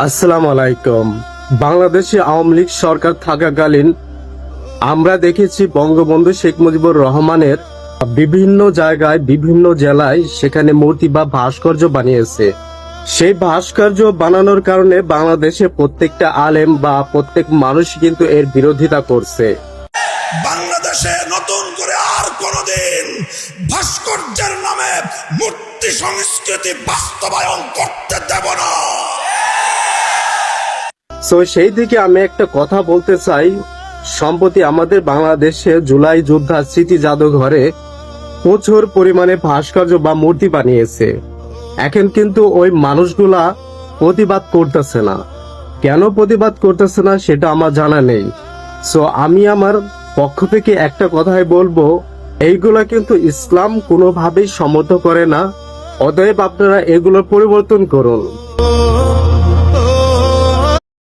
আসসালামু আলাইকুম। বাংলাদেশে আওয়ামী লীগ সরকার থাকাকালীন আমরা দেখেছি বঙ্গবন্ধু শেখ মুজিবুর রহমানের বিভিন্ন জায়গায় বিভিন্ন জেলায় সেখানে মূর্তি বা ভাস্কর্য বানিয়েছে। সেই ভাস্কর্য বানানোর কারণে বাংলাদেশে প্রত্যেকটা আলেম বা প্রত্যেক মানুষ কিন্তু এর বিরোধিতা করছে। বাংলাদেশে নতুন করে আর কোনদিন ভাস্কর্যের নামে মূর্তি সংস্কৃতি বাস্তবায়ন করতে দেব না। তো সেই দিকে আমি একটা কথা বলতে চাই। সম্প্রতি আমাদের বাংলাদেশে জুলাই যোদ্ধা স্মৃতি জাদুঘরে প্রচুর পরিমাণে ভাস্কর্য বা মূর্তি বানিয়েছে। এখন কিন্তু ওই মানুষগুলা প্রতিবাদ করতেছে না। কেন প্রতিবাদ করতেছে না সেটা আমার জানা নেই। সো আমি আমার পক্ষ থেকে একটা কথাই বলবো, এইগুলা কিন্তু ইসলাম কোনোভাবেই সমর্থন করে না। অতএব আপনারা এগুলো পরিবর্তন করুন।